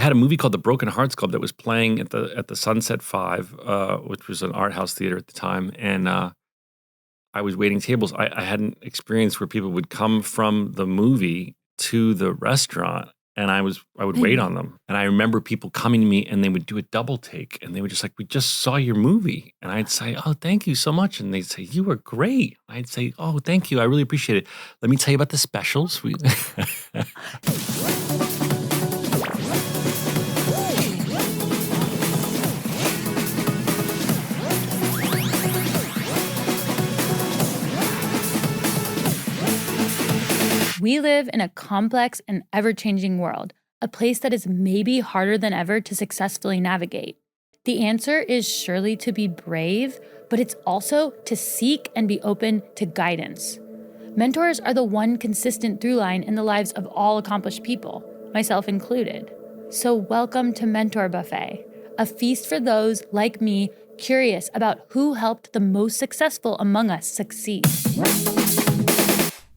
had a movie called The Broken Hearts Club that was playing at the Sunset Five, which was an art house theater at the time, and I was waiting tables. I had an experience where people would come from the movie to the restaurant, and I would wait on them. And I remember people coming to me, and they would do a double take, and they would just like, "We just saw your movie," and I'd say, "Oh, thank you so much," and they'd say, "You were great." I'd say, "Oh, thank you. I really appreciate it. Let me tell you about the specials." We live in a complex and ever-changing world, a place that is maybe harder than ever to successfully navigate. The answer is surely to be brave, but it's also to seek and be open to guidance. Mentors are the one consistent through line in the lives of all accomplished people, myself included. So welcome to Mentor Buffet, a feast for those, like me, curious about who helped the most successful among us succeed.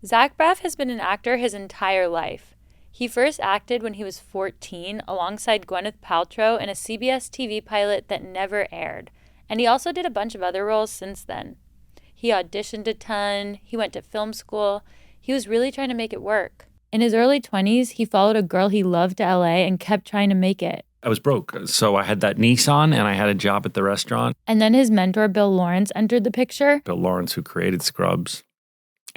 Zach Braff has been an actor his entire life. He first acted when he was 14 alongside Gwyneth Paltrow in a CBS TV pilot that never aired, and he also did a bunch of other roles since then. He auditioned a ton, he went to film school, he was really trying to make it work. In his early 20s, he followed a girl he loved to LA and kept trying to make it. I was broke, so I had that Nissan, and I had a job at the restaurant. And then his mentor, Bill Lawrence, entered the picture. Bill Lawrence, who created Scrubs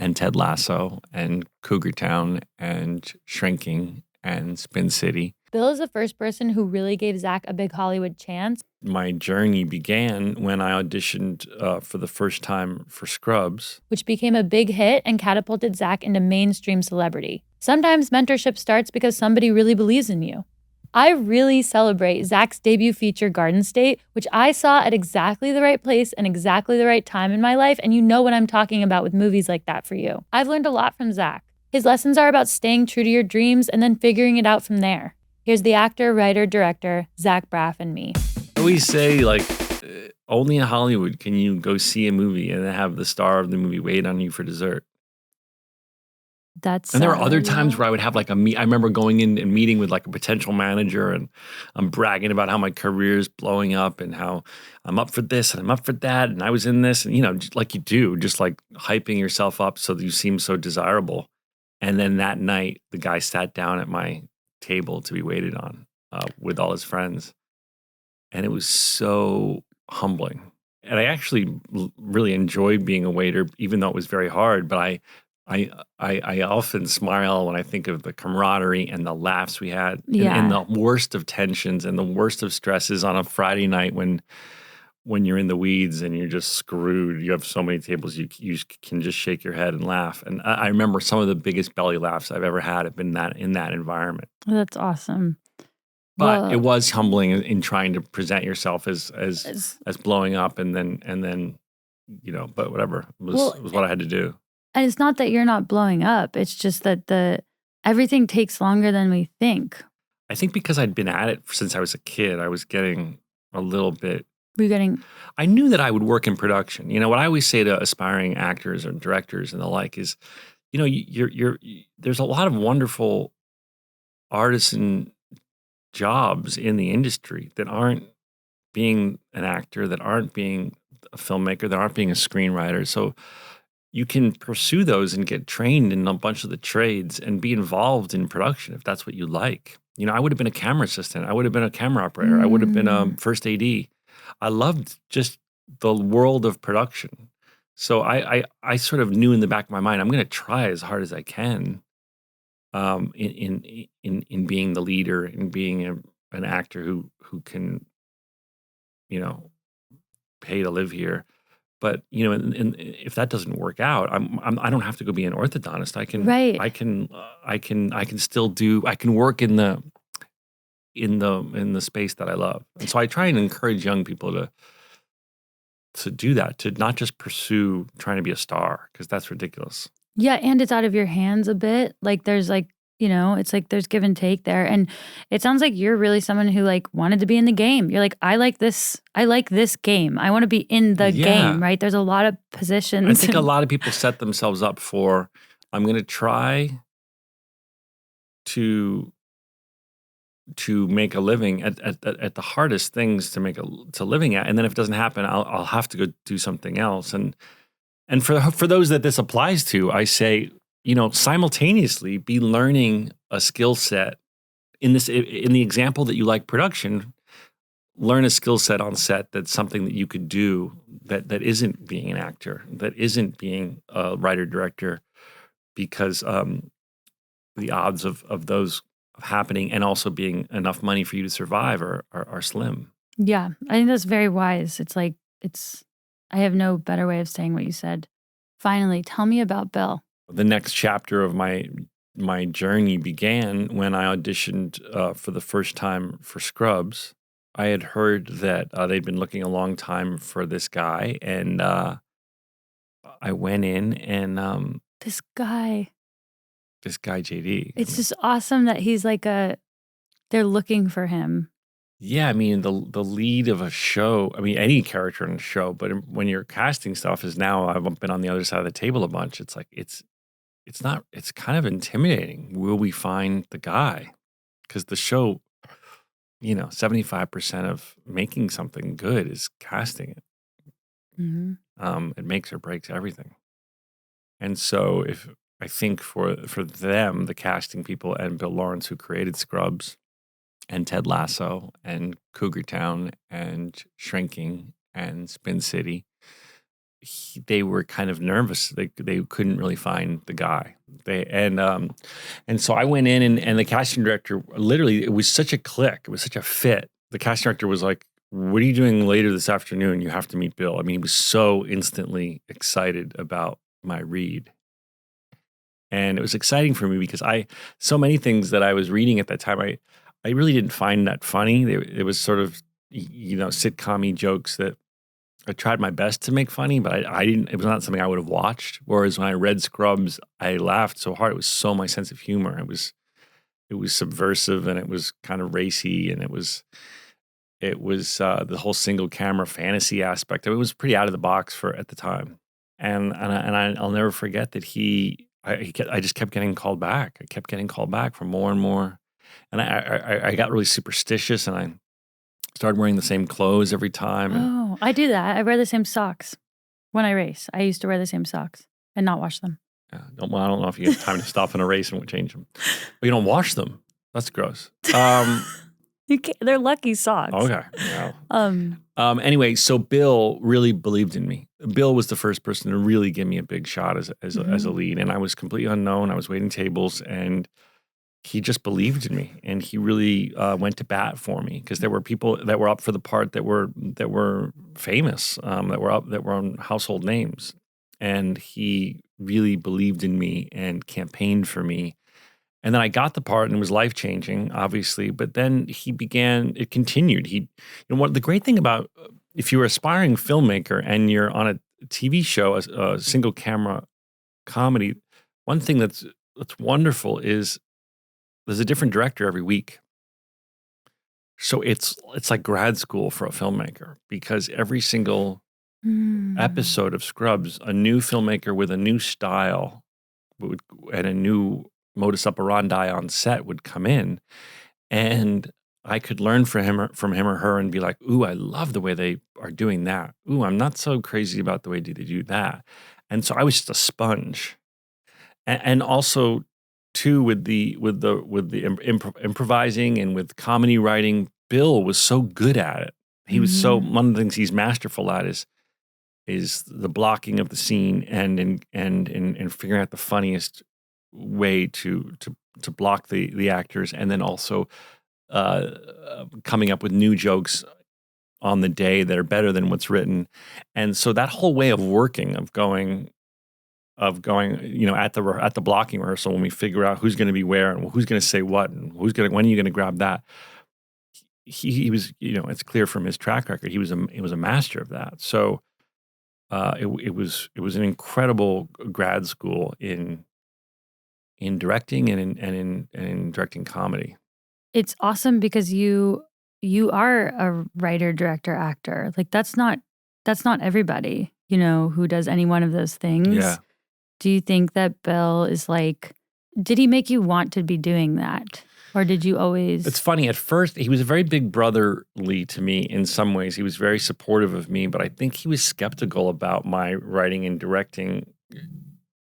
and Ted Lasso and Cougar Town and Shrinking and Spin City. Bill is the first person who really gave Zach a big Hollywood chance. My journey began when I auditioned for the first time for Scrubs, which became a big hit and catapulted Zach into mainstream celebrity. Sometimes mentorship starts because somebody really believes in you. I really celebrate Zach's debut feature, Garden State, which I saw at exactly the right place and exactly the right time in my life, and you know what I'm talking about with movies like that for you. I've learned a lot from Zach. His lessons are about staying true to your dreams and then figuring it out from there. Here's the actor, writer, director, Zach Braff, and me. I always say, only in Hollywood can you go see a movie and then have the star of the movie wait on you for dessert. And there were other times where I would have I remember going in and meeting with a potential manager, and I'm bragging about how my career is blowing up and how I'm up for this and I'm up for that. And I was in this, and just like you do, just hyping yourself up so that you seem so desirable. And then that night, the guy sat down at my table to be waited on with all his friends. And it was so humbling. And I actually really enjoyed being a waiter, even though it was very hard. But I often smile when I think of the camaraderie and the laughs we had, and the worst of tensions and the worst of stresses on a Friday night when you're in the weeds and you're just screwed. You have so many tables you can just shake your head and laugh. And I remember some of the biggest belly laughs I've ever had have been in that environment. That's awesome. But it was humbling in trying to present yourself as blowing up, and then but whatever, it was what I had to do. And it's not that you're not blowing up. It's just that everything takes longer than we think. I think because I'd been at it since I was a kid, I was getting a little bit. I knew that I would work in production. What I always say to aspiring actors or directors and the like is, there's a lot of wonderful artisan jobs in the industry that aren't being an actor, that aren't being a filmmaker, that aren't being a screenwriter. So you can pursue those and get trained in a bunch of the trades and be involved in production if that's what you like. I would have been a camera assistant. I would have been a camera operator. I would have been a first AD. I loved just the world of production. So I sort of knew in the back of my mind, I'm going to try as hard as I can in being the leader and being an actor who can, pay to live here. But and if that doesn't work out, I don't have to go be an orthodontist. I can still do. I can work in the space that I love. And so I try and encourage young people to do that, to not just pursue trying to be a star, because that's ridiculous. Yeah, and it's out of your hands a bit. There's it's there's give and take there. And it sounds like you're really someone who wanted to be in the game. You're I like this game. I want to be in the game, right? There's a lot of positions. I think a lot of people set themselves up for, I'm going to try to to make a living at the hardest things to make to living at, and then if it doesn't happen, I'll have to go do something else. And for those that this applies to, I say, simultaneously be learning a skill set in the example that you like production. Learn a skill set on set that's something that you could do that isn't being an actor, that isn't being a writer director, because the odds of those happening and also being enough money for you to survive are slim. Yeah, I think that's very wise. I have no better way of saying what you said. Finally, tell me about Bill. The next chapter of my journey began when I auditioned for the first time for Scrubs. I had heard that they'd been looking a long time for this guy, and I went in and This guy, JD. it's just awesome that he's like they're looking for him. Yeah, I mean the lead of a show. I mean any character in a show, but when you're casting stuff, is now I've been on the other side of the table a bunch. It's like it's not. It's kind of intimidating. Will we find the guy? Because the show, 75% of making something good is casting it. Mm-hmm. It makes or breaks everything. And so if I think for them, the casting people and Bill Lawrence, who created Scrubs and Ted Lasso and Cougar Town and Shrinking and Spin City, they were kind of nervous. They couldn't really find the guy. And so I went in and the casting director, literally, it was such a click. It was such a fit. The casting director was like, "What are you doing later this afternoon? You have to meet Bill." I mean, he was so instantly excited about my read. And it was exciting for me because so many things that I was reading at that time, I really didn't find that funny. It was sort of, sitcom-y jokes that I tried my best to make funny, but I didn't. It was not something I would have watched. Whereas when I read Scrubs, I laughed so hard. It was so my sense of humor. It was subversive, and it was kind of racy, and it was the whole single camera fantasy aspect. It was pretty out of the box at the time, and I'll never forget that I just kept getting called back. I kept getting called back for more and more, and I got really superstitious, and I started wearing the same clothes every time. Oh, I do that. I wear the same socks when I race. I used to wear the same socks and not wash them. Yeah, I don't know if you have time to stop in a race and change them. But you don't wash them. That's gross. They're lucky socks. Okay. Yeah. Anyway, so Bill really believed in me. Bill was the first person to really give me a big shot as a lead, and I was completely unknown. I was waiting tables, and he just believed in me, and he really went to bat for me because there were people that were up for the part that were famous, that were on household names, and he really believed in me and campaigned for me. And then I got the part, and it was life changing, obviously. But then it continued. What the great thing about if you're an aspiring filmmaker and you're on a TV show, a single camera comedy, one thing that's wonderful is there's a different director every week. So it's like grad school for a filmmaker, because every single episode of Scrubs, a new filmmaker with a new style and a new modus operandi on set would come in, and I could learn from him or her and be like, "Ooh, I love the way they are doing that. Ooh, I'm not so crazy about the way they do that." And so I was just a sponge, and also too with the improvising and with comedy writing. Bill was so good at it. He was one of the things he's masterful at is the blocking of the scene and in figuring out the funniest way to block the actors, and then also coming up with new jokes on the day that are better than what's written. And so that whole way of working, of going, at the blocking rehearsal, when we figure out who's going to be where and who's going to say what and when are you going to grab that, he was, it's clear from his track record, he was a master of that. So it was an incredible grad school in directing and in directing comedy. It's awesome because you are a writer, director, actor. Like that's not everybody, who does any one of those things. Yeah. Do you think that Bill is like, did he make you want to be doing that? Or did you always? It's funny. At first, he was very big brotherly to me in some ways. He was very supportive of me, but I think he was skeptical about my writing and directing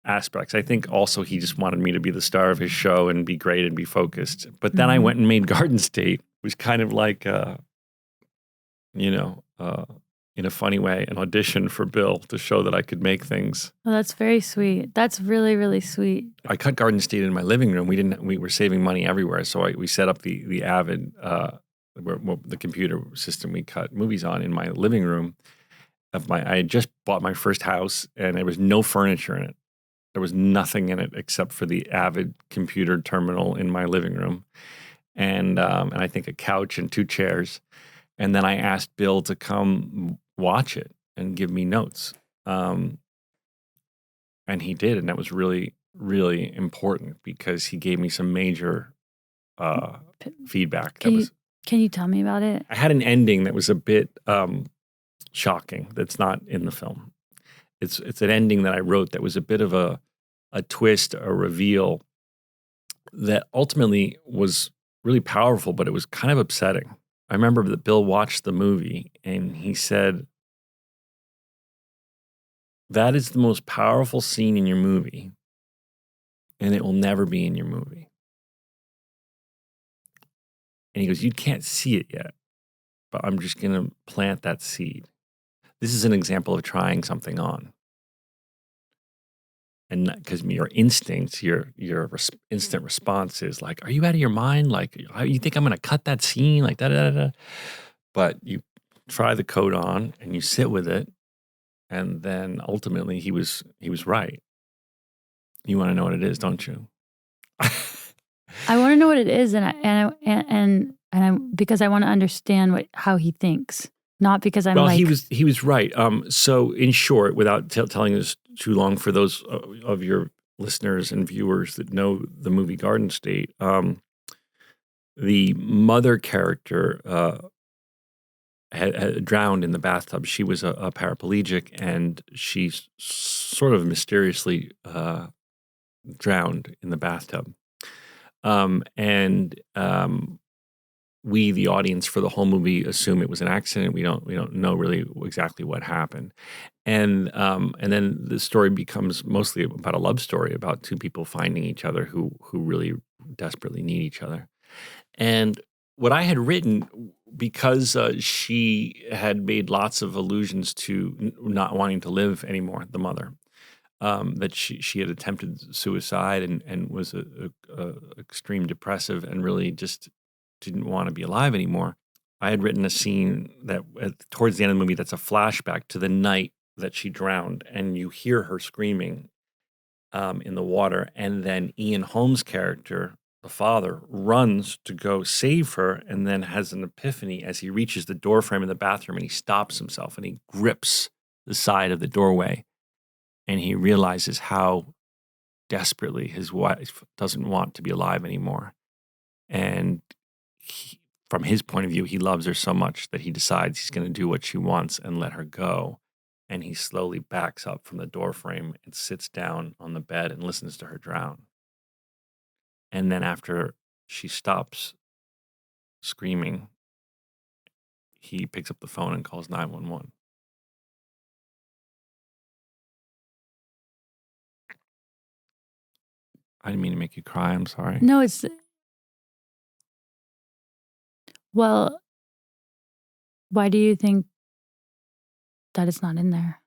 aspects. I think also he just wanted me to be the star of his show and be great and be focused. But then I went and made Garden State. It was kind of like, in a funny way, an audition for Bill to show that I could make things. Well, that's very sweet. That's really, really sweet. I cut Garden State in my living room. We were saving money everywhere, so we set up the Avid, the computer system we cut movies on in my living room. I had just bought my first house, and there was no furniture in it. There was nothing in it except for the Avid computer terminal in my living room, and I think a couch and 2 chairs. And then I asked Bill to come watch it and give me notes. And he did. And that was really, really important because he gave me some major feedback. Can you tell me about it? I had an ending that was a bit shocking that's not in the film. It's an ending that I wrote that was a bit of a twist, a reveal that ultimately was really powerful, but it was kind of upsetting. I remember that Bill watched the movie and he said, "That is the most powerful scene in your movie, and it will never be in your movie." And he goes, "You can't see it yet, but I'm just going to plant that seed. This is an example of trying something on." And because your instincts, your instant response is like, "Are you out of your mind? Like, you think I'm going to cut that scene? Like, da da da da." But you try the coat on and you sit with it, and then ultimately he was right. You want to know what it is, don't you? I want to know what it is, and because I want to understand how he thinks, not because I'm he was right. So in short, without telling this too long for those of your listeners and viewers that know the movie Garden State, the mother character had drowned in the bathtub. She was a paraplegic, and she sort of mysteriously drowned in the bathtub. We, the audience, for the whole movie, assume it was an accident. We don't know really exactly what happened, and then the story becomes mostly about a love story about 2 people finding each other who really desperately need each other. And what I had written, because she had made lots of allusions to not wanting to live anymore, the mother, that she had attempted suicide and was a extreme depressive and really just didn't want to be alive anymore. I had written a scene that towards the end of the movie that's a flashback to the night that she drowned, and you hear her screaming in the water, and then Ian Holmes' character, the father, runs to go save her and then has an epiphany as he reaches the door frame in the bathroom, and he stops himself and he grips the side of the doorway, and he realizes how desperately his wife doesn't want to be alive anymore. And from his point of view, he loves her so much that he decides he's going to do what she wants and let her go. And he slowly backs up from the door frame and sits down on the bed and listens to her drown. And then after she stops screaming, he picks up the phone and calls 911. I didn't mean to make you cry. I'm sorry. No, it's... Well, why do you think that it's not in there?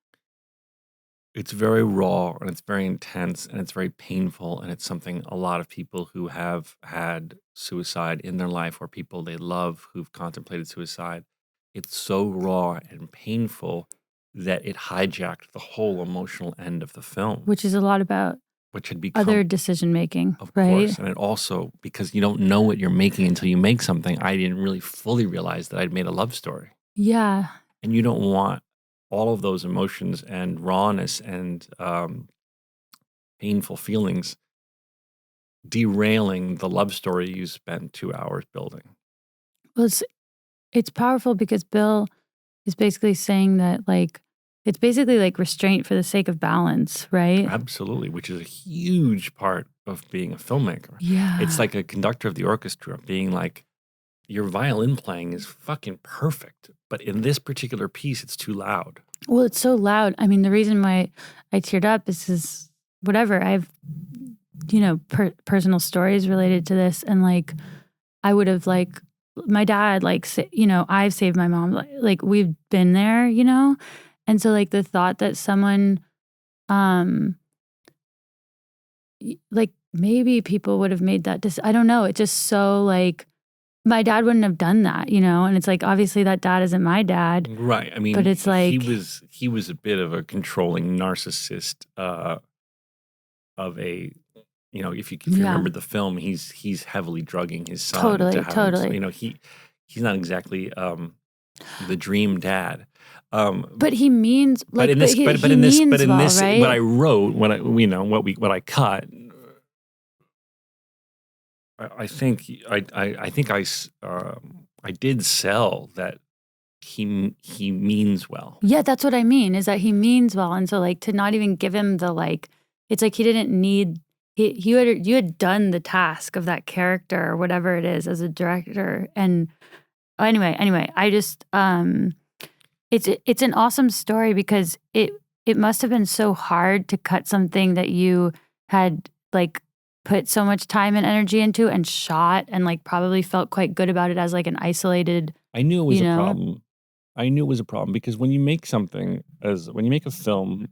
It's very raw, and it's very intense, and it's very painful, and it's something a lot of people who have had suicide in their life, or people they love who've contemplated suicide, it's so raw and painful that it hijacked the whole emotional end of the film. Which is a lot about which had become other decision making, of right? course. And it also, because you don't know what you're making until you make something, I didn't really fully realize that I'd made a love story. Yeah. And you don't want all of those emotions and rawness and painful feelings derailing the love story you spent 2 hours building. Well, it's powerful because Bill is basically saying that, like, It's basically like restraint for the sake of balance, right? Absolutely, which is a huge part of being a filmmaker. Yeah. It's like a conductor of the orchestra being like, your violin playing is fucking perfect, but in this particular piece, it's too loud. Well, it's so loud. I mean, the reason why I teared up is whatever. I have, personal stories related to this. And like, I would have like, my dad, like, I've saved my mom. Like we've been there, And so like the thought that someone, like maybe people would have made that I don't know. It's just so like, my dad wouldn't have done that, And it's like, obviously that dad isn't my dad. Right. I mean, but it's like, he was a bit of a controlling narcissist, if you remember the film, he's heavily drugging his son. Totally. He's not exactly the dream dad. But he means like, but in this, right? what I wrote, what I cut, I think I did sell that he means well. Yeah, that's what I mean, is that he means well. And so like to not even give him the like, it's like he didn't need, you had done the task of that character or whatever it is as a director. And anyway, I just, it's an awesome story because it must have been so hard to cut something that you had like put so much time and energy into and shot and like probably felt quite good about it as like an isolated. I knew it was a problem. I knew it was a problem because when you make a film,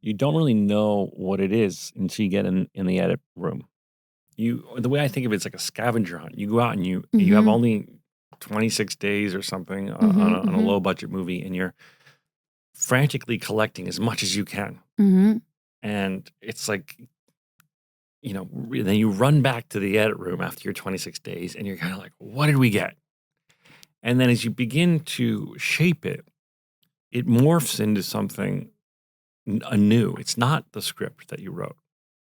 you don't really know what it is until you get in the edit room. The way I think of it, it's like a scavenger hunt. You go out and you have only 26 days or something on a low budget movie, and you're frantically collecting as much as you can. And it's like, then you run back to the edit room after your 26 days and you're kind of like, what did we get? And then as you begin to shape it, it morphs into something anew. It's not the script that you wrote.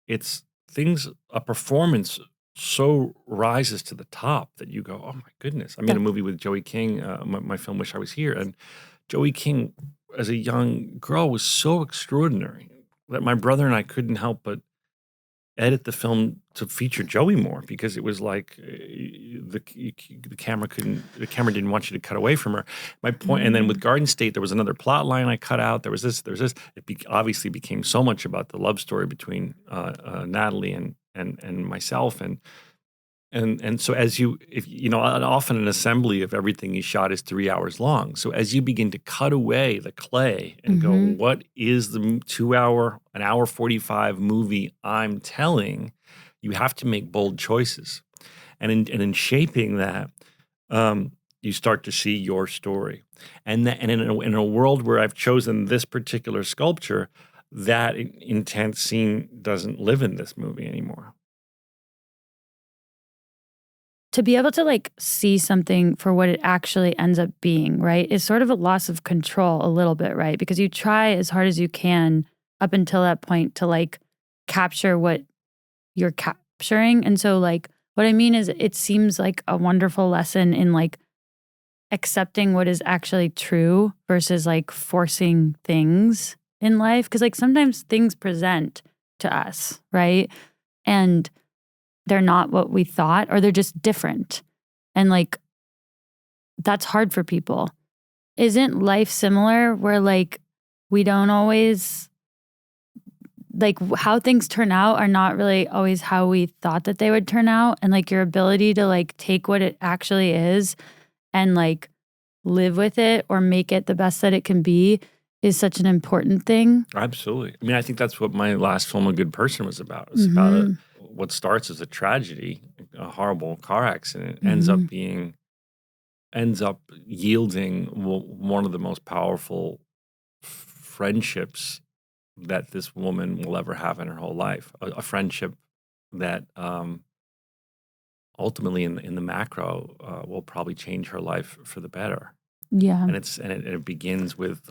It's a performance so rises to the top that you go, oh my goodness. I made a movie with Joey King, my film Wish I Was Here. And Joey King, as a young girl, was so extraordinary that my brother and I couldn't help but edit the film to feature Joey more because it was like the camera didn't want you to cut away from her. My point, and then with Garden State, there was another plot line I cut out. There was this. It obviously became so much about the love story between Natalie and myself, and so often an assembly of everything you shot is 3 hours long. So as you begin to cut away the clay and go, what is the 2 hour, an hour 45 movie I'm telling? You have to make bold choices. And in shaping that, you start to see your story. And in a world where I've chosen this particular sculpture, that intense scene doesn't live in this movie anymore. To be able to like see something for what it actually ends up being, right, is sort of a loss of control a little bit, right? Because you try as hard as you can up until that point to like capture what you're capturing. And so like what I mean is it seems like a wonderful lesson in like accepting what is actually true versus like forcing things in life. Because like sometimes things present to us, right? And they're not what we thought, or they're just different. And like, that's hard for people. Isn't life similar where like, we don't always, like how things turn out are not really always how we thought that they would turn out. And like your ability to like take what it actually is and like live with it or make it the best that it can be is such an important thing. Absolutely. I mean, I think that's what my last film, A Good Person, was about. It's about what starts as a tragedy, a horrible car accident, ends up yielding one of the most powerful friendships that this woman will ever have in her whole life. A friendship that ultimately, in the macro, will probably change her life for the better. Yeah. And it begins with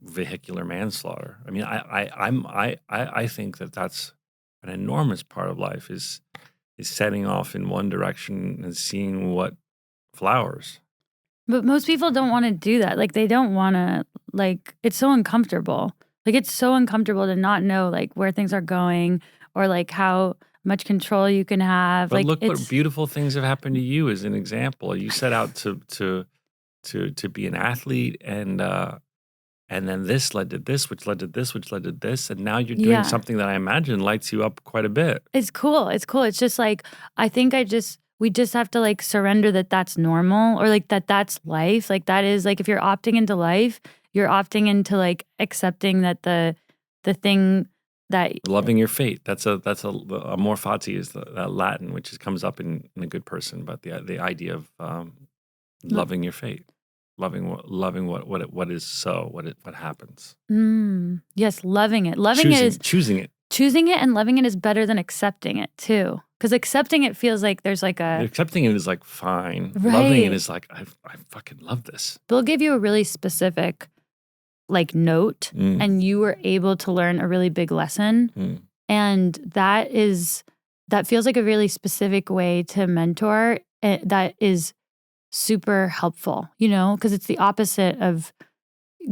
vehicular manslaughter. I mean, I think that's an enormous part of life is setting off in one direction and seeing what flowers. But most people don't want to do that. Like, they don't want to, like, it's so uncomfortable. Like, it's so uncomfortable to not know, like, where things are going or, like, how much control you can have. But Like, look what it's, beautiful things have happened to you as an example. You set out to be an athlete, and then this led to this, which led to this, which led to this, and now you're doing yeah, something that I imagine lights you up quite a bit. it's cool. It's cool. It's just like, I think we just have to like surrender that that's normal or like that's life. Like, that is like, if you're opting into life, you're opting into like accepting that the thing that, Loving your fate. That's a amor fati is the Latin, which comes up in A Good Person, but the idea of loving your fate, loving what is so, what happens, yes, loving it. Loving it is choosing it. choosing it, and loving it is better than accepting it too. Because accepting it feels like there's like Accepting it is like fine. Loving it right. is like I fucking love this. Bill gave you a really specific like note, Mm, and you were able to learn a really big lesson. mm. And that feels like a really specific way to mentor that is super helpful, because it's the opposite of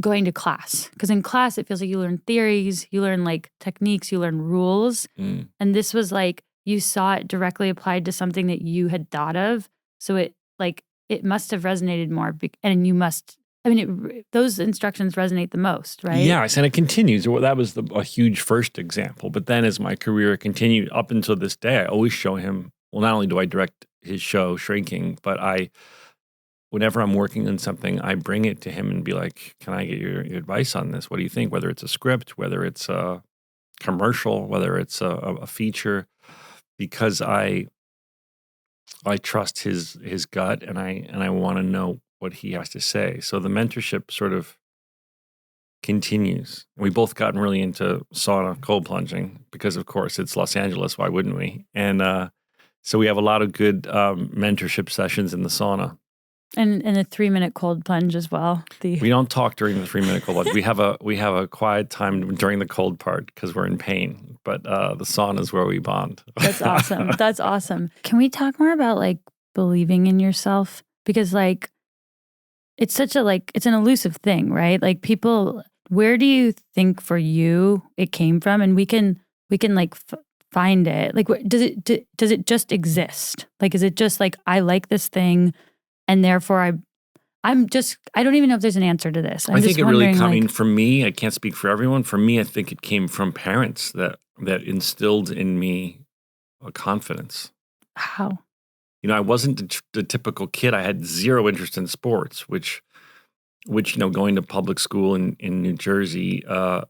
going to class. Because in class, it feels like you learn theories, you learn like techniques, you learn rules. Mm. And this was like you saw it directly applied to something that you had thought of. So it must have resonated more. And you must, I mean, those instructions resonate the most, right? Yes, and it continues. Well, that was a huge first example. But then as my career continued up until this day, I always show him, well, not only do I direct his show, Shrinking, but whenever I'm working on something, I bring it to him and be like, can I get your advice on this? What do you think? Whether it's a script, whether it's a commercial, whether it's a feature, because I trust his gut, and I want to know what he has to say. So the mentorship sort of continues. We both gotten really into sauna cold plunging because, of course, it's Los Angeles. Why wouldn't we? And so we have a lot of good mentorship sessions in the sauna. And a 3-minute cold plunge as well. We don't talk during the 3-minute cold plunge. We have a quiet time during the cold part because we're in pain. But the sauna is where we bond. That's awesome. That's awesome. Can we talk more about like believing in yourself? Because like it's such a it's an elusive thing, right? Like people, where do you think for you it came from? And we can like find it. Like, does it just exist? Like, is it just like I like this thing, and therefore I don't even know if there's an answer to this. I think it really coming from me. I can't speak for everyone. For me, I think it came from parents that instilled in me a confidence. How? I wasn't the typical kid. I had zero interest in sports, which going to public school in New Jersey, that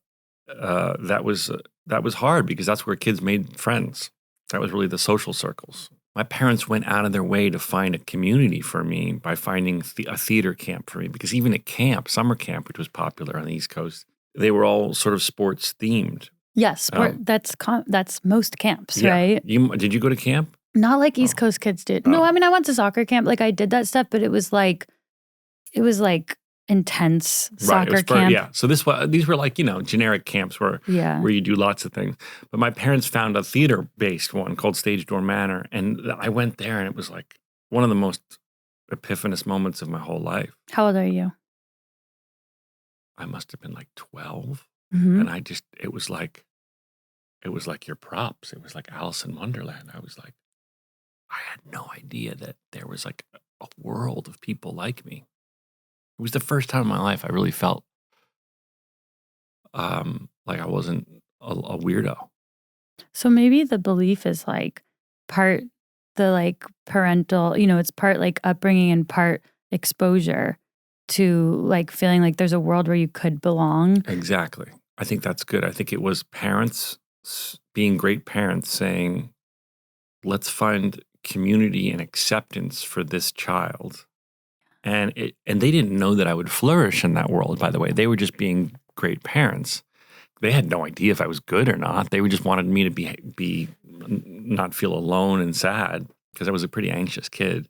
was hard because that's where kids made friends. That was really the social circles. My parents went out of their way to find a community for me by finding a theater camp for me, because even at camp, summer camp, which was popular on the East Coast, they were all sort of sports themed. Yes, that's most camps, yeah. right? Did you go to camp? Not like East Coast kids did. No, I mean, I went to soccer camp. Like, I did that stuff, but it was like intense soccer camp. Yeah. So these were like, generic camps where you do lots of things. But my parents found a theater-based one called Stage Door Manor. And I went there, and it was like one of the most epiphanous moments of my whole life. How old are you? I must have been like 12. Mm-hmm. And it was like your props. It was like Alice in Wonderland. I was like, I had no idea that there was like a world of people like me. It was the first time in my life I really felt like I wasn't a weirdo. So maybe the belief is like part the like parental, it's part like upbringing and part exposure to like feeling like there's a world where you could belong. Exactly. I think that's good. I think it was parents being great parents saying, let's find community and acceptance for this child. And they didn't know that I would flourish in that world, by the way. They were just being great parents. They had no idea if I was good or not. They just wanted me to be not feel alone and sad, because I was a pretty anxious kid.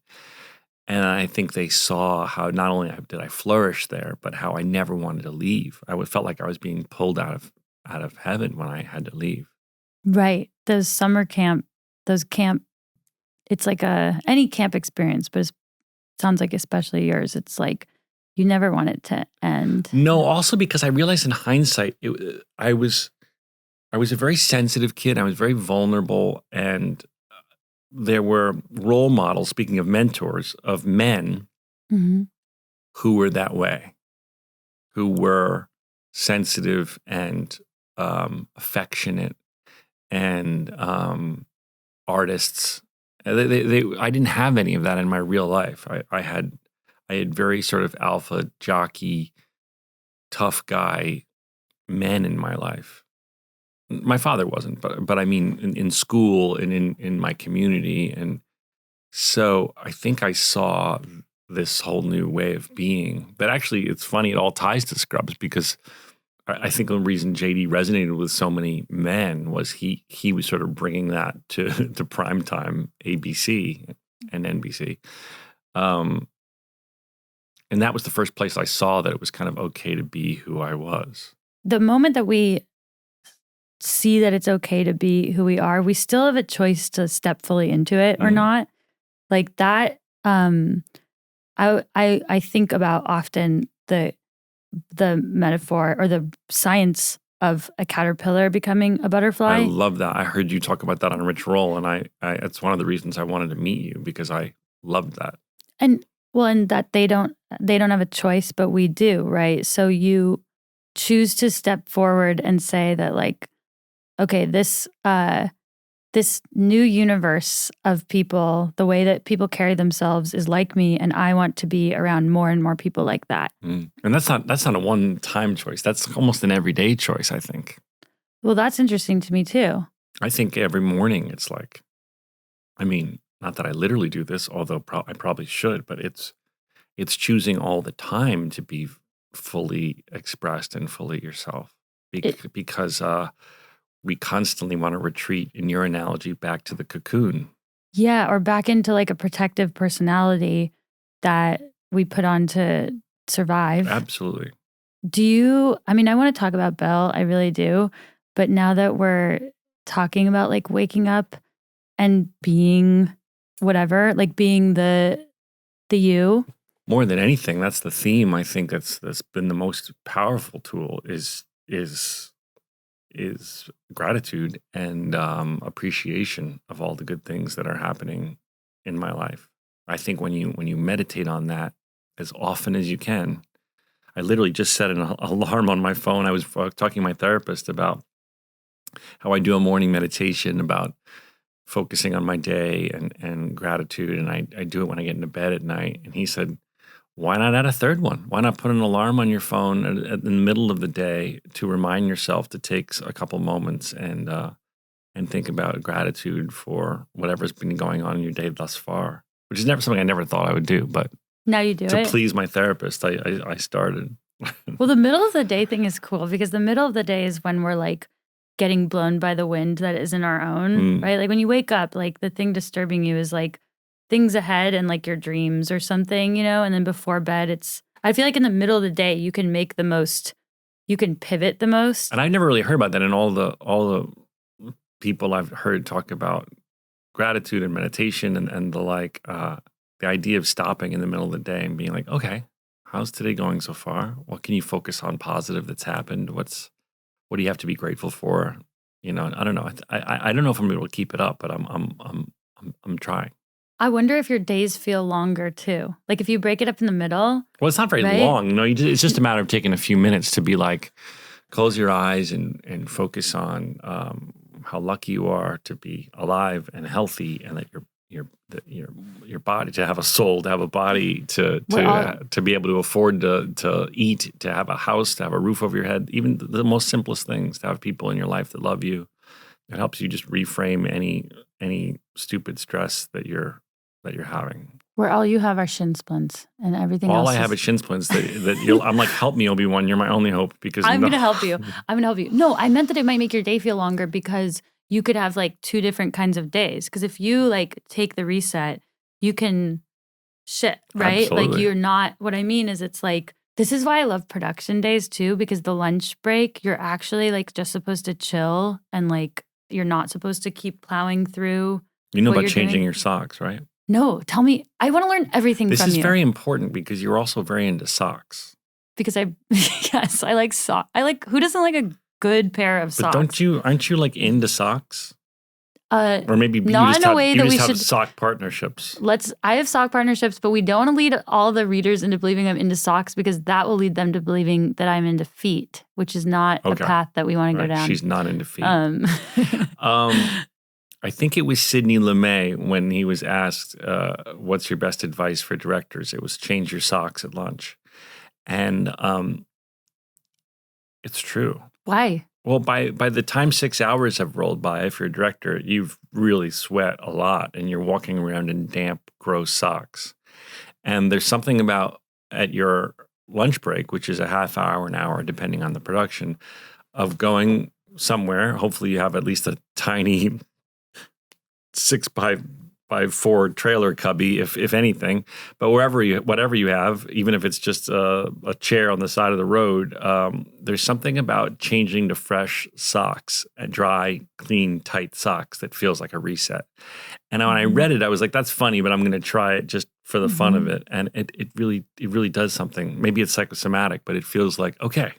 And I think they saw how not only did I flourish there, but how I never wanted to leave. I felt like I was being pulled out of heaven when I had to leave. Right. Those summer camp, it's like any camp experience, but sounds like especially yours, it's like you never want it to end. No, also because I realized in hindsight, I was a very sensitive kid. I was very vulnerable, and there were role models, speaking of mentors, of men hmm who were that way, who were sensitive and affectionate and artists. I didn't have any of that in my real life. I had very sort of alpha jockey, tough guy men in my life. My father wasn't, but I mean in school and in my community. And so I think I saw this whole new way of being that actually, it's funny, it all ties to Scrubs, because I think the reason JD resonated with so many men was he was sort of bringing that to primetime ABC and NBC. And that was the first place I saw that it was kind of okay to be who I was. The moment that we see that it's okay to be who we are, we still have a choice to step fully into it or not. Like that, I think about often the metaphor or the science of a caterpillar becoming a butterfly. I love that. I heard you talk about that on Rich Roll, and I it's one of the reasons I wanted to meet you, because I loved that. And that they don't have a choice, but we do, right? So you choose to step forward and say that, like, okay, this new universe of people, the way that people carry themselves is like me, and I want to be around more and more people like that. And that's not a one-time choice. That's almost an everyday choice, I think. Well, that's interesting to me too. I think every morning it's like, I mean, not that I literally do this, although I probably should, but it's choosing all the time to be fully expressed and fully yourself, because we constantly want to retreat, in your analogy, back to the cocoon. Yeah, or back into like a protective personality that we put on to survive. Absolutely. I mean, I want to talk about Belle, I really do. But now that we're talking about like waking up and being whatever, like being the you. More than anything, that's the theme. I think that's been the most powerful tool is gratitude and appreciation of all the good things that are happening in my life. I think when you meditate on that as often as you can. I literally just set an alarm on my phone. I was talking to my therapist about how I do a morning meditation about focusing on my day and gratitude, and I do it when I get into bed at night. And he said, why not add a third one? Why not put an alarm on your phone in the middle of the day to remind yourself to take a couple moments and think about gratitude for whatever's been going on in your day thus far, which is never something I never thought I would do, but now you do it. To please my therapist, I started. Well, the middle of the day thing is cool, because the middle of the day is when we're like getting blown by the wind that isn't our own, right? Like when you wake up, like the thing disturbing you is like things ahead and like your dreams or something, and then before bed, I feel like in the middle of the day, you can make the most, you can pivot the most. And I never really heard about that in all the people I've heard talk about gratitude and meditation and the idea of stopping in the middle of the day and being like, okay, how's today going so far? What can you focus on positive that's happened? What do you have to be grateful for? I don't know. I don't know if I'm able to keep it up, but I'm trying. I wonder if your days feel longer too. Like if you break it up in the middle. Well, it's not very long. No, it's just a matter of taking a few minutes to be like, close your eyes and focus on how lucky you are to be alive and healthy, and that your body, to have a soul, to have a body, to be able to afford to eat, to have a house, to have a roof over your head, even the most simplest things, to have people in your life that love you. It helps you just reframe any stupid stress that you're having. Where all you have are shin splints and everything else. All I have is shin splints that I'm like, help me, Obi-Wan. You're my only hope, because I'm going to help you. I'm going to help you. No, I meant that it might make your day feel longer, because you could have like two different kinds of days. Because if you like take the reset, you can shit, right? Absolutely. Like you're not, what I mean is it's like, this is why I love production days too, because the lunch break, you're actually like just supposed to chill, and like you're not supposed to keep plowing through. You know about changing your socks, right? No, tell me. I want to learn everything This from is you. very important because you're also very into socks. Because yes, I like socks. Who doesn't like a good pair of But socks? aren't you like into socks? Uh, Or maybe not in a way that we have should. sock partnerships. I have sock partnerships, but we don't want to lead all the readers into believing I'm into socks because that will lead them to believing that I'm into feet, which is not a path that we want to go down. She's not into feet. I think it was Sidney Lumet when he was asked, what's your best advice for directors? It was change your socks at lunch. And it's true. Why? Well, by the time 6 hours have rolled by, if you're a director, you've really sweat a lot and you're walking around in damp, gross socks. And there's something about at your lunch break, which is a half hour, an hour, depending on the production, of going somewhere. Hopefully you have at least a tiny 6x4 trailer cubby, if anything. But whatever you have, even if it's just a chair on the side of the road, there's something about changing to fresh socks, dry, clean, tight socks that feels like a reset. And when I read it, I was like, that's funny, but I'm going to try it just for the fun of it. And it really does something. Maybe it's psychosomatic, but it feels like, okay,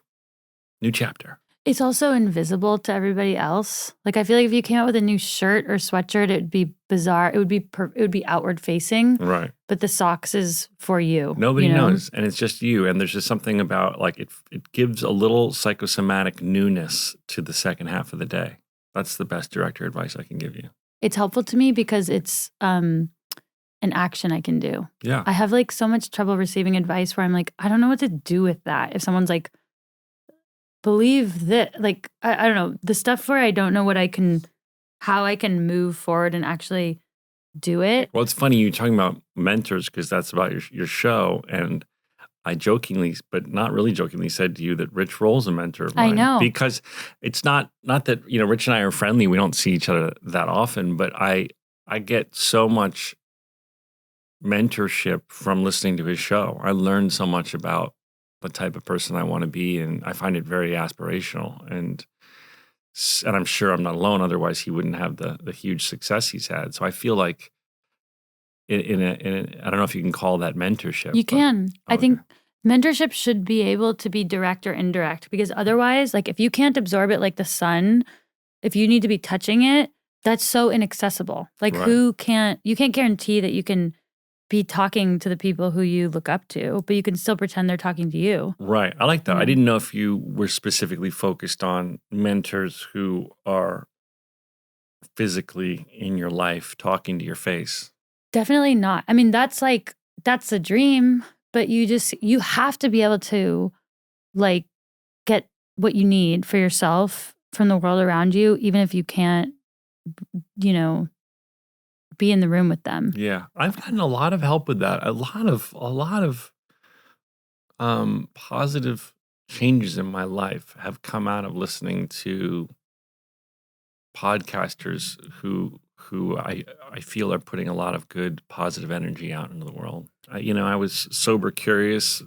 new chapter. It's also invisible to everybody else. Like, I feel like if you came out with a new shirt or sweatshirt, it would be bizarre. It would be outward facing. Right. But the socks is for you. Nobody knows. And it's just you. And there's just something about, like, it gives a little psychosomatic newness to the second half of the day. That's the best director advice I can give you. It's helpful to me because it's an action I can do. Yeah. I have like so much trouble receiving advice where I'm like, I don't know what to do with that. If someone's like, believe that, like, I don't know, the stuff where I don't know how I can move forward and actually do it. Well, it's funny you're talking about mentors because that's about your show. And I jokingly, but not really jokingly, said to you that Rich Roll's a mentor of mine. I know. Because it's not that, Rich and I are friendly. We don't see each other that often, but I get so much mentorship from listening to his show. I learned so much about the type of person I want to be, and I find it very aspirational. And I'm sure I'm not alone. Otherwise, he wouldn't have the huge success he's had. So I feel like in a I don't know if you can call that mentorship. You can. I think mentorship should be able to be direct or indirect, because otherwise, like, if you can't absorb it like the sun, if you need to be touching it, that's so inaccessible. Like, you can't guarantee that you can be talking to the people who you look up to, but you can still pretend they're talking to you. Right. I like that. I didn't know if you were specifically focused on mentors who are physically in your life talking to your face. Definitely not. I mean, that's a dream, but you have to be able to, like, get what you need for yourself from the world around you, even if you can't, be in the room with them. Yeah. I've gotten a lot of help with that. A lot of positive changes in my life have come out of listening to podcasters who I feel are putting a lot of good positive energy out into the world. I was sober curious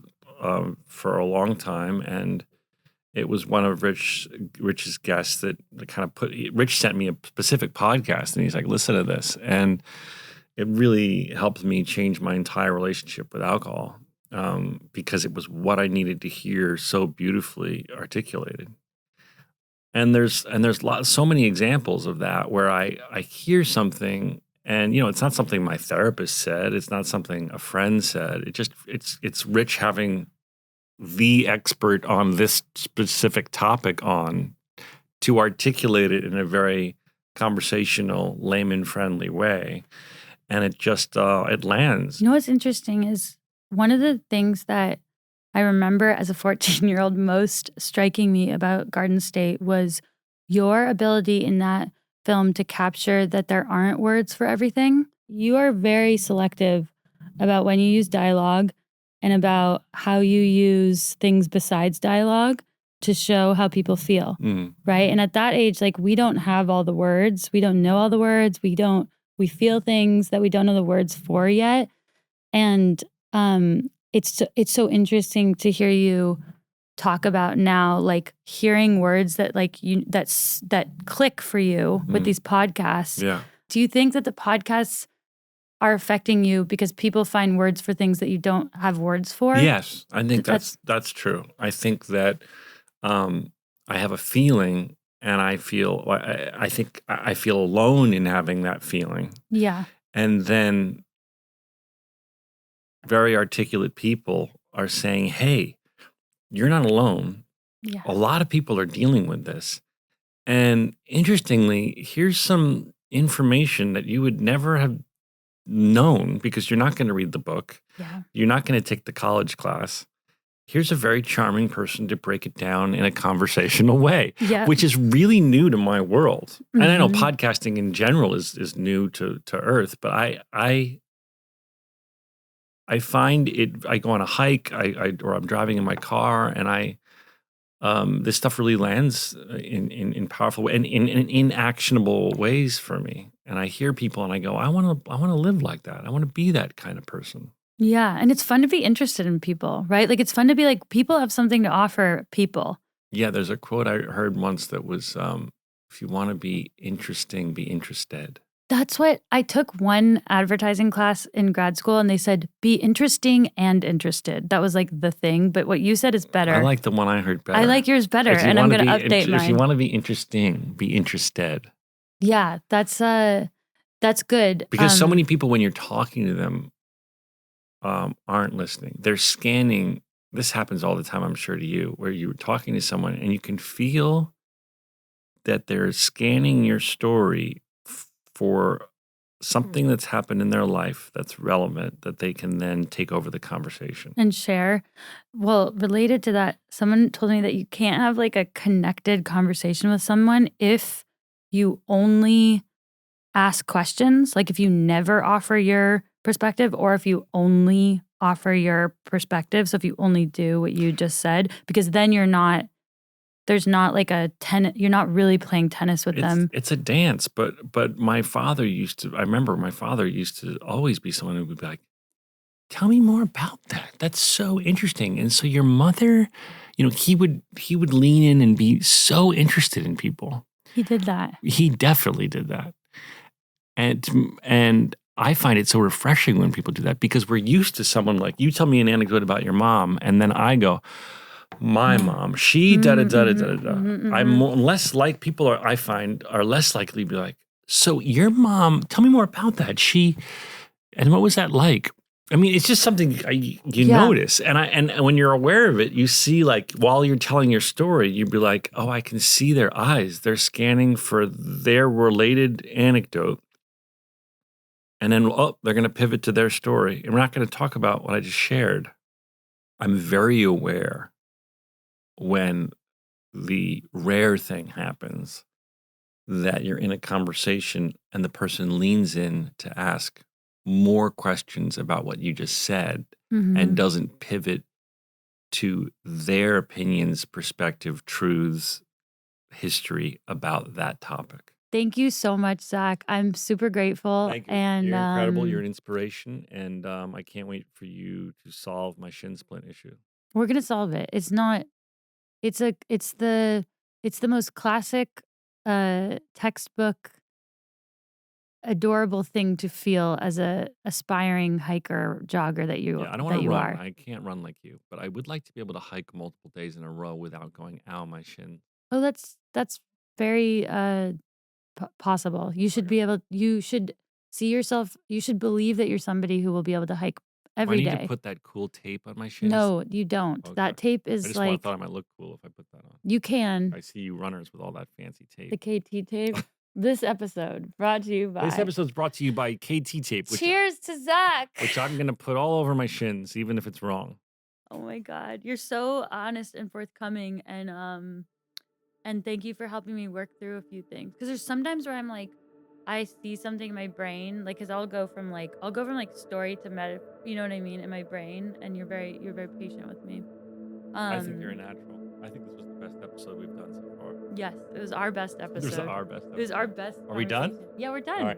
for a long time, and it was one of Rich's guests that kind of Rich sent me a specific podcast, and he's like, listen to this. And it really helped me change my entire relationship with alcohol because it was what I needed to hear so beautifully articulated. And there's so many examples of that where I hear something, and it's not something my therapist said, it's not something a friend said. It's Rich having the expert on this specific topic to articulate it in a very conversational, layman-friendly way, and it just it lands. You know what's interesting is one of the things that I remember as a 14-year-old most striking me about Garden State was your ability in that film to capture that there aren't words for everything. You are very selective about when you use dialogue and about how you use things besides dialogue to show how people feel, right? And at that age, like, we don't have all the words. We don't know all the words. We feel things that we don't know the words for yet. And it's so interesting to hear you talk about now, like, hearing words that, like, that click for you with these podcasts. Yeah. Do you think that the podcasts are affecting you because people find words for things that you don't have words for. Yes, I think that's true. I think that I have a feeling, and I think I feel alone in having that feeling. Yeah. And then very articulate people are saying, "Hey, you're not alone. Yeah. A lot of people are dealing with this." And interestingly, here's some information that you would never have known because you're not going to read the book. Yeah. You're not going to take the college class. Here's a very charming person to break it down in a conversational way, Yeah. which is really new to my world. And I know Mhm. podcasting in general is new to Earth, but I find it. I go on a hike, or I'm driving in my car, and this stuff really lands in powerful and in actionable ways for me. And I hear people, and I go, I want to live like that. I want to be that kind of person. Yeah. And it's fun to be interested in people, right? Like it's fun to be like, people have something to offer people. Yeah, there's a quote I heard once that was, if you want to be interesting, be interested. That's what I took one advertising class in grad school, and they said, be interesting and interested. That was like the thing. But what you said is better. I like the one I heard better. I like yours better, and I'm going to update mine. If you want to be interesting, be interested. Yeah, that's good. Because so many people, when you're talking to them, aren't listening. They're scanning. This happens all the time, I'm sure, to you, where you're talking to someone and you can feel that they're scanning your story for something that's happened in their life that's relevant, that they can then take over the conversation. And share. Well, related to that, someone told me that you can't have like a connected conversation with someone if you only ask questions, like if you never offer your perspective, or if you only offer your perspective. So if you only do what you just said, because then you're not really playing tennis with them. It's a dance, but my father I remember my father used to always be someone who would be like, tell me more about that. That's so interesting. And so your mother, he would lean in and be so interested in people. He did that. He definitely did that. And I find it so refreshing when people do that, because we're used to someone like, you tell me an anecdote about your mom, and then I go, my mom, she da-da-da-da-da-da. I'm less like, I find, are less likely to be like, so your mom, tell me more about that. And what was that like? I mean, it's just something you notice. And when you're aware of it, you see, like, while you're telling your story, you'd be like, oh, I can see their eyes. They're scanning for their related anecdote. And then, they're going to pivot to their story. And we're not going to talk about what I just shared. I'm very aware when the rare thing happens that you're in a conversation and the person leans in to ask more questions about what you just said and doesn't pivot to their opinions, perspective, truths, history about that topic. Thank you so much, Zach. I'm super grateful. Thank you. And you're incredible. You're an inspiration, and I can't wait for you to solve my shin splint issue. We're gonna solve it. It's not. It's the most classic, textbook, adorable thing to feel as a aspiring hiker, jogger that you I don't want to run. are. I can't run like you, but I would like to be able to hike multiple days in a row without going, ow, my shin. Oh, that's very possible. You should be able. You should see yourself. You should believe that you're somebody who will be able to hike every Do I need day. to put that cool tape on my shins? No, you don't. Okay. That tape I is just like thought it might look cool if I put that on. you can. I see you runners with all that fancy tape. The KT tape. This episode brought to you by. This episode's brought to you by KT tape. Cheers to Zach. Which I'm gonna put all over my shins, even if it's wrong. Oh my God, you're so honest and forthcoming, and thank you for helping me work through a few things. Because there's sometimes where I'm like, I see something in my brain, like, because I'll go from like story to you know what I mean, in my brain, and you're very patient with me. I think you're a natural. I think this was the best episode we've done so far. Yes, it was our best episode. It was our best episode. It was our best. Are we done? Yeah, we're done. All right.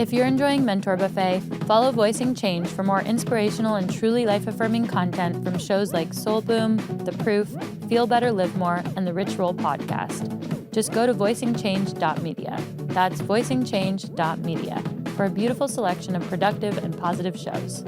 If you're enjoying Mentor Buffet, follow Voicing Change for more inspirational and truly life-affirming content from shows like Soul Boom, The Proof, Feel Better, Live More, and the Rich Roll podcast. Just go to voicingchange.media. That's voicingchange.media for a beautiful selection of productive and positive shows.